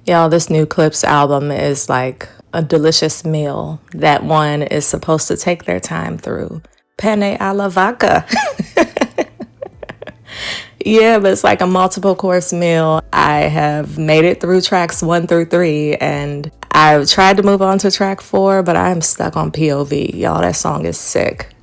Y'all, this new Clipse album is like a delicious meal that one is supposed to take their time through. Penne alla vodka. Yeah, but it's like a multiple course meal. I have made it through tracks 1 through 3, and I've tried to move on to track 4, but I'm stuck on P.O.V. Y'all, that song is sick.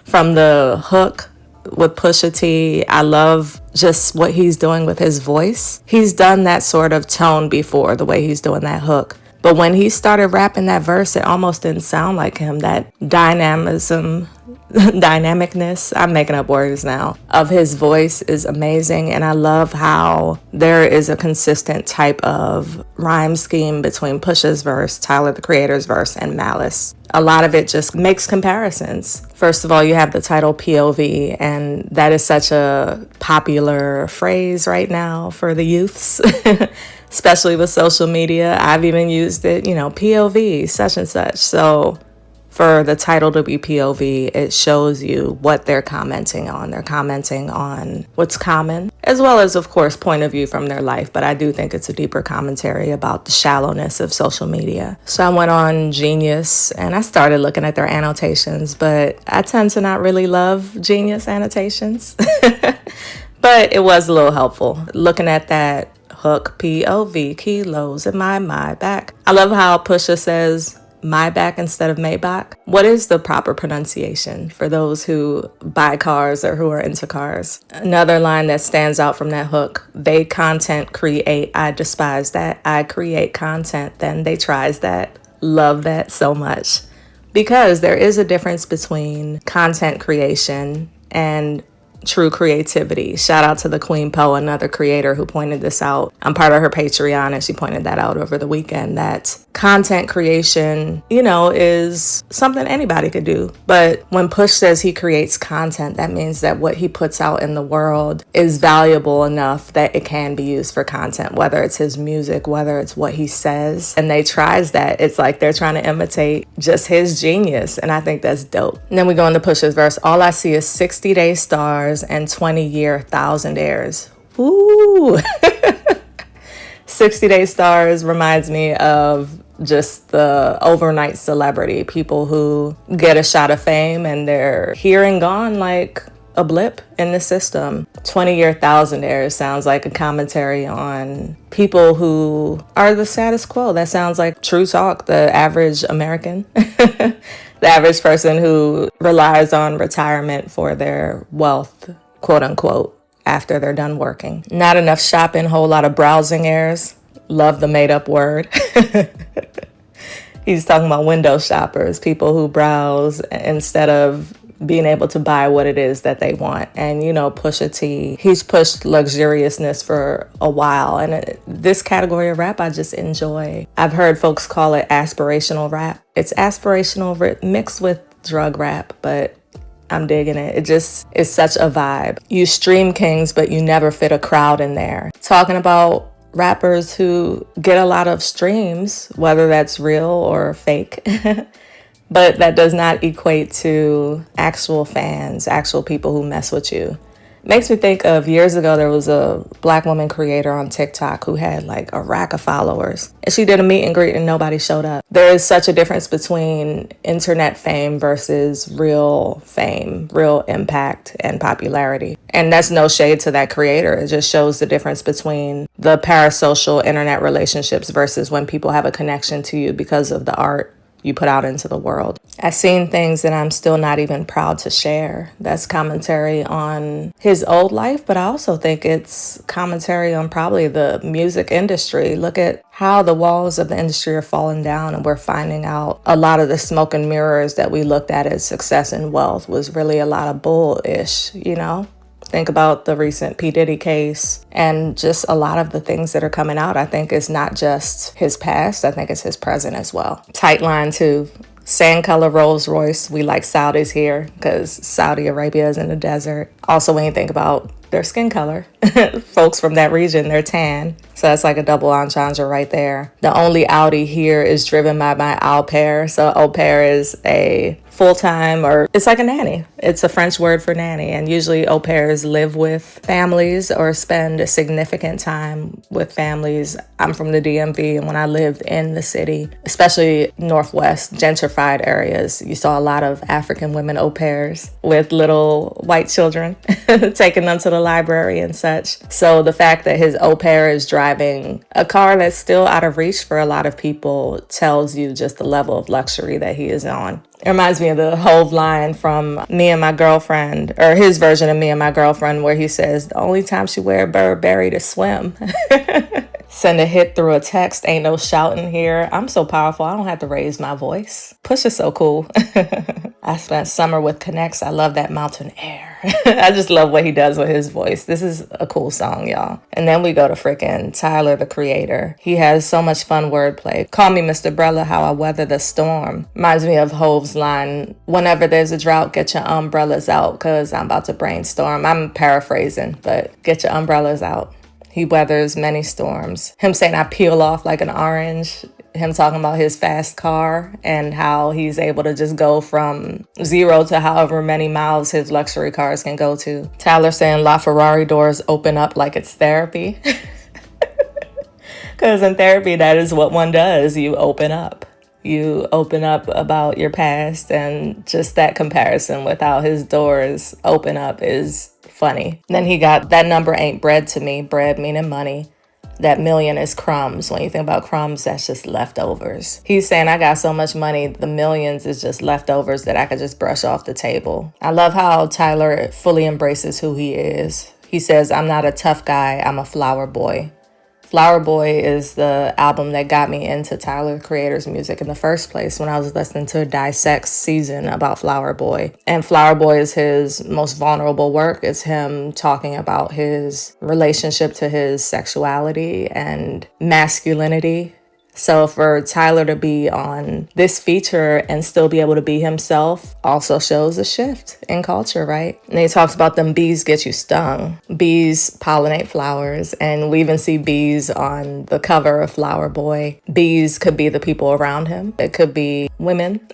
From the hook with Pusha T, I love just what he's doing with his voice. He's done that sort of tone before, the way he's doing that hook. But when he started rapping that verse, it almost didn't sound like him. That dynamicness, I'm making up words now, of his voice is amazing. And I love how there is a consistent type of rhyme scheme between Pusha's verse, Tyler the Creator's verse, and Malice. A lot of it just makes comparisons. First of all, you have the title POV, and that is such a popular phrase right now for the youths. Especially with social media. I've even used it, POV, such and such. So for the title to be POV, it shows you what they're commenting on. They're commenting on what's common, as well as, of course, point of view from their life. But I do think it's a deeper commentary about the shallowness of social media. So I went on Genius and I started looking at their annotations, but I tend to not really love Genius annotations. But it was a little helpful looking at that hook, POV, kilos in my back. I love how Pusha says my back instead of Maybach. What is the proper pronunciation for those who buy cars or who are into cars? Another line that stands out from that hook, they content create, I despise that. I create content, then they tries that. Love that so much. Because there is a difference between content creation and true creativity. Shout out to the Queen Poe, another creator who pointed this out. I'm part of her Patreon, and she pointed that out over the weekend, that content creation, is something anybody could do. But when Push says he creates content, that means that what he puts out in the world is valuable enough that it can be used for content, whether it's his music, whether it's what he says. And they tries that. It's like they're trying to imitate just his genius. And I think that's dope. And then we go into Push's verse. All I see is 60-day stars and 20-year thousandaires. Ooh. 60-day stars reminds me of just the overnight celebrity, people who get a shot of fame and they're here and gone like a blip in the system. 20-year thousandaires sounds like a commentary on people who are the status quo. That sounds like true talk, the average American. The average person who relies on retirement for their wealth, quote unquote, after they're done working. Not enough shopping, whole lot of browsing errors. Love the made up word. He's talking about window shoppers, people who browse instead of being able to buy what it is that they want. And, Pusha T, he's pushed luxuriousness for a while. And this category of rap, I just enjoy. I've heard folks call it aspirational rap. It's aspirational mixed with drug rap, but I'm digging it. It just is such a vibe. You stream kings, but you never fit a crowd in there. Talking about rappers who get a lot of streams, whether that's real or fake. But that does not equate to actual fans, actual people who mess with you. Makes me think of years ago, there was a Black woman creator on TikTok who had like a rack of followers. And she did a meet and greet and nobody showed up. There is such a difference between internet fame versus real fame, real impact and popularity. And that's no shade to that creator. It just shows the difference between the parasocial internet relationships versus when people have a connection to you because of the art you put out into the world. I've seen things that I'm still not even proud to share. That's commentary on his old life, but I also think it's commentary on probably the music industry. Look at how the walls of the industry are falling down, and we're finding out a lot of the smoke and mirrors that we looked at as success and wealth was really a lot of bullish, Think about the recent P. Diddy case and just a lot of the things that are coming out. I think it's not just his past. I think it's his present as well. Tight line too. Sand color Rolls Royce. We like Saudis here because Saudi Arabia is in the desert. Also, when you think about their skin color, folks from that region, they're tan. So that's like a double entendre right there. The only Audi here is driven by my au pair. So au pair is a full-time, or it's like a nanny. It's a French word for nanny. And usually au pairs live with families or spend a significant time with families. I'm from the DMV, and when I lived in the city, especially Northwest gentrified areas, you saw a lot of African women au pairs with little white children, taking them to the library and such. So the fact that his au pair is driving a car that's still out of reach for a lot of people tells you just the level of luxury that he is on. It reminds me of the Hove line from Me and My Girlfriend, or his version of Me and My Girlfriend, where he says, the only time she wear a Burberry to swim. Send a hit through a text, ain't no shouting here. I'm so powerful, I don't have to raise my voice. Pusha's so cool. I spent summer with Connects. I love that mountain air. I just love what he does with his voice. This is a cool song, y'all. And then we go to freaking Tyler, the Creator. He has so much fun wordplay. Call me Mr. Brella, how I weather the storm. Reminds me of Hove's line, whenever there's a drought, get your umbrellas out, because I'm about to brainstorm. I'm paraphrasing, but get your umbrellas out. He weathers many storms. Him saying I peel off like an orange. Him talking about his fast car and how he's able to just go from 0 to however many miles his luxury cars can go to. Tyler saying La Ferrari doors open up like it's therapy. Because in therapy, that is what one does. You open up. You open up about your past, and just that comparison with how his doors open up is funny. Then he got that number ain't bread to me, bread meaning money. That million is crumbs. When you think about crumbs, that's just leftovers. He's saying I got so much money, the millions is just leftovers that I could just brush off the table. I love how Tyler fully embraces who he is. He says, I'm not a tough guy, I'm a flower boy. Flower Boy is the album that got me into Tyler, the Creator's music in the first place when I was listening to Dissect's season about Flower Boy. And Flower Boy is his most vulnerable work. It's him talking about his relationship to his sexuality and masculinity. So for Tyler to be on this feature and still be able to be himself also shows a shift in culture, right? And he talks about them bees get you stung. Bees pollinate flowers, and we even see bees on the cover of Flower Boy. Bees could be the people around him. It could be women.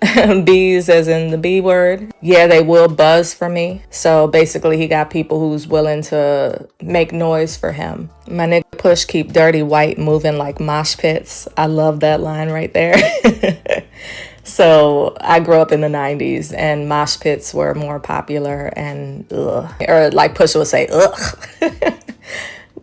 Bees as in the B word. Yeah, they will buzz for me. So basically he got people who's willing to make noise for him. My nigga Push keep dirty white moving like mosh pits. I love that line right there. So I grew up in the 90s and mosh pits were more popular and or like Pusha would say, ugh.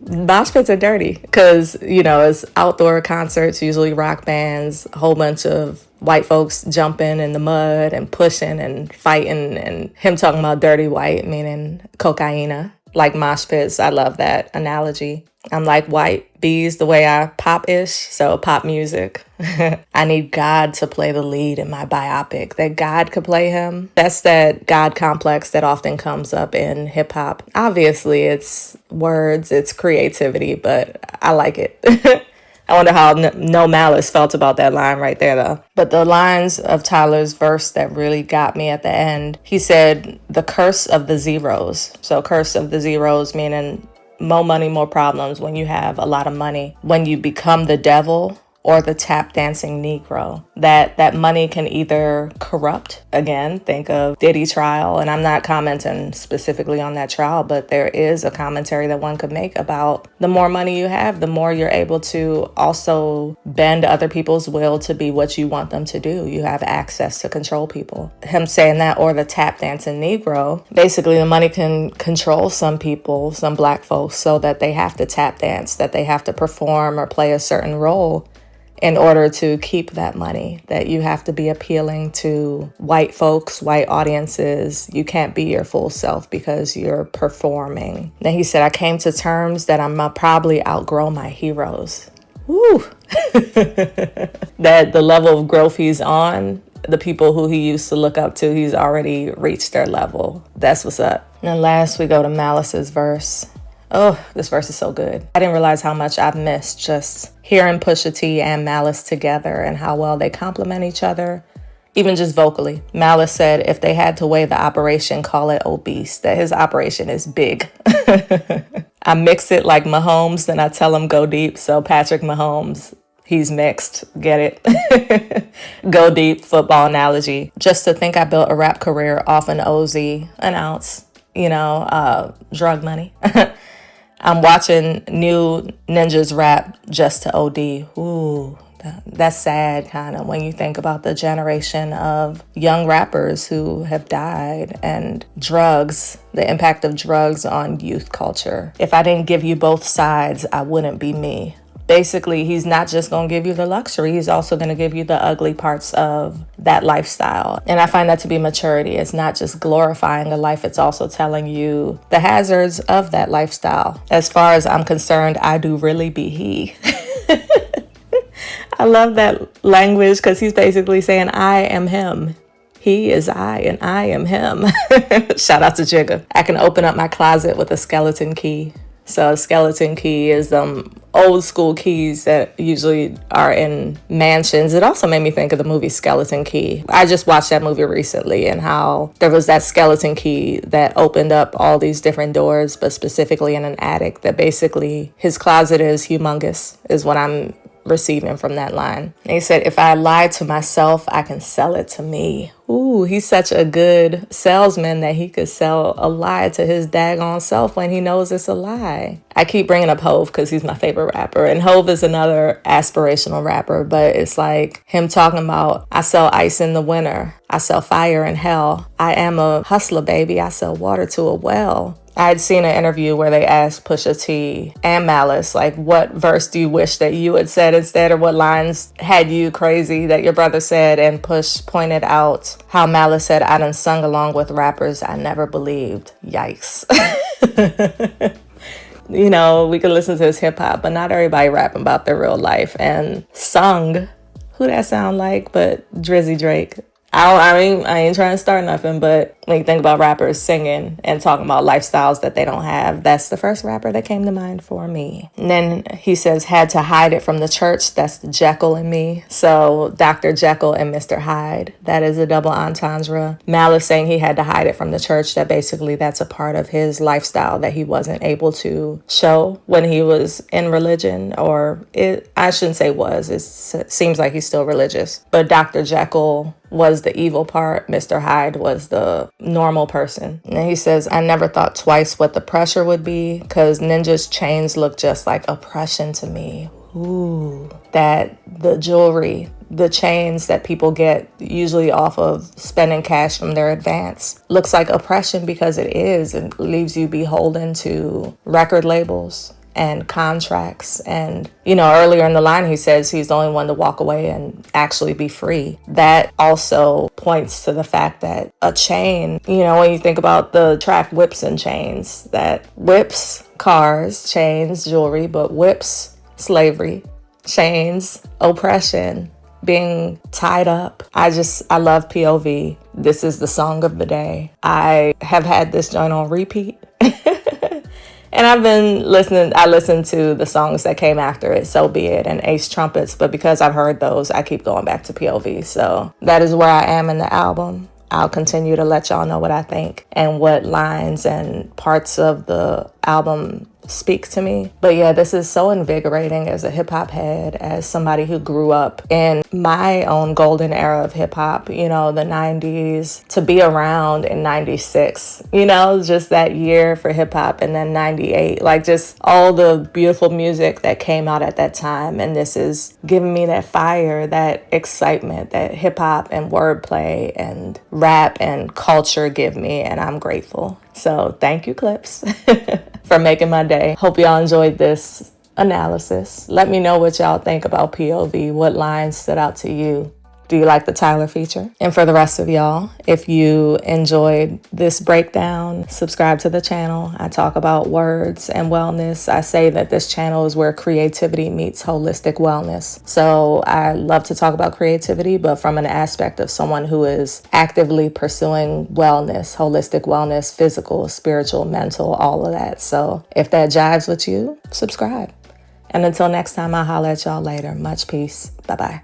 Mosh pits are dirty because, you know, it's outdoor concerts, usually rock bands, a whole bunch of white folks jumping in the mud and pushing and fighting, and him talking about dirty white, meaning cocaina, like mosh pits. I love that analogy. I'm like white bees the way I pop-ish, so pop music. I need God to play the lead in my biopic, that God could play him. That's that God complex that often comes up in hip-hop. Obviously, it's words, it's creativity, but I like it. I wonder how No Malice felt about that line right there, though. But the lines of Tyler's verse that really got me at the end, he said, the curse of the zeros. So curse of the zeros meaning more money, more problems when you have a lot of money. When you become the devil or the tap dancing Negro, that money can either corrupt. Again, think of Diddy trial, and I'm not commenting specifically on that trial, but there is a commentary that one could make about the more money you have, the more you're able to also bend other people's will to be what you want them to do. You have access to control people. Him saying that, or the tap dancing Negro, basically the money can control some people, some black folks, so that they have to tap dance, that they have to perform or play a certain role in order to keep that money, that you have to be appealing to white folks, white audiences. You can't be your full self because you're performing. Then he said, I came to terms that I'm probably outgrow my heroes. Woo! That the level of growth he's on, the people who he used to look up to, he's already reached their level. That's what's up. And then last we go to Malice's verse. Oh, this verse is so good. I didn't realize how much I've missed just hearing Pusha T and Malice together and how well they complement each other, even just vocally. Malice said if they had to weigh the operation, call it obese, that his operation is big. I mix it like Mahomes, then I tell him go deep. So Patrick Mahomes, He's mixed. Get it? Go deep football analogy. Just to think I built a rap career off an OZ, an ounce, drug money. I'm watching new ninjas rap just to OD. Ooh, that's sad kind of when you think about the generation of young rappers who have died and drugs, the impact of drugs on youth culture. If I didn't give you both sides, I wouldn't be me. Basically, he's not just going to give you the luxury, he's also going to give you the ugly parts of that lifestyle. And I find that to be maturity. It's not just glorifying a life, it's also telling you the hazards of that lifestyle. As far as I'm concerned, I do really be he. I love that language because he's basically saying, I am him. He is I and I am him. Shout out to Jigga. I can open up my closet with a skeleton key. So a skeleton key is old school keys that usually are in mansions. It also made me think of the movie Skeleton Key. I just watched that movie recently and how there was that skeleton key that opened up all these different doors, but specifically in an attic, that basically his closet is humongous, is what I'm receiving from that line. And he said, if I lie to myself, I can sell it to me. Ooh, he's such a good salesman that he could sell a lie to his daggone self when he knows it's a lie. I keep bringing up Hov because he's my favorite rapper. And Hov is another aspirational rapper, but it's like him talking about, I sell ice in the winter. I sell fire in hell. I am a hustler, baby. I sell water to a well. I had seen an interview where they asked Pusha T and Malice, like, what verse do you wish that you had said instead, or what lines had you crazy that your brother said? And Push pointed out how Malice said, I done sung along with rappers I never believed. Yikes. We could listen to his hip hop, but not everybody rapping about their real life. And sung, who that sound like but Drizzy Drake? I ain't trying to start nothing, but when you think about rappers singing and talking about lifestyles that they don't have, that's the first rapper that came to mind for me. And then he says, had to hide it from the church. That's the Jekyll in me. So Dr. Jekyll and Mr. Hyde, that is a double entendre. Malice saying he had to hide it from the church, that basically that's a part of his lifestyle that he wasn't able to show when he was in religion, I shouldn't say was, it seems like he's still religious. But Dr. Jekyll was the evil part. Mr. Hyde was the normal person. And he says, I never thought twice what the pressure would be, because ninjas' chains look just like oppression to me. Ooh, that the jewelry, the chains that people get usually off of spending cash from their advance looks like oppression, because it is. It leaves you beholden to record labels and contracts. And, earlier in the line, he says he's the only one to walk away and actually be free. That also points to the fact that a chain, when you think about the track Whips and Chains, that whips, cars, chains, jewelry, but whips, slavery, chains, oppression, being tied up. I love P.O.V. This is the song of the day. I have had this joint on repeat. And I listened to the songs that came after it, So Be It and Ace Trumpets, but because I've heard those, I keep going back to P.O.V. So that is where I am in the album. I'll continue to let y'all know what I think and what lines and parts of the album speak to me. But yeah, this is so invigorating as a hip hop head, as somebody who grew up in my own golden era of hip hop, the 90s, to be around in 96, just that year for hip hop, and then 98, like just all the beautiful music that came out at that time. And this is giving me that fire, that excitement that hip hop and wordplay and rap and culture give me, and I'm grateful. So thank you, Clipse, for making my day. Hope y'all enjoyed this analysis. Let me know what y'all think about P.O.V. What lines stood out to you? Do you like the Tyler feature? And for the rest of y'all, if you enjoyed this breakdown, subscribe to the channel. I talk about words and wellness. I say that this channel is where creativity meets holistic wellness. So I love to talk about creativity, but from an aspect of someone who is actively pursuing wellness, holistic wellness, physical, spiritual, mental, all of that. So if that jives with you, subscribe. And until next time, I'll holler at y'all later. Much peace. Bye-bye.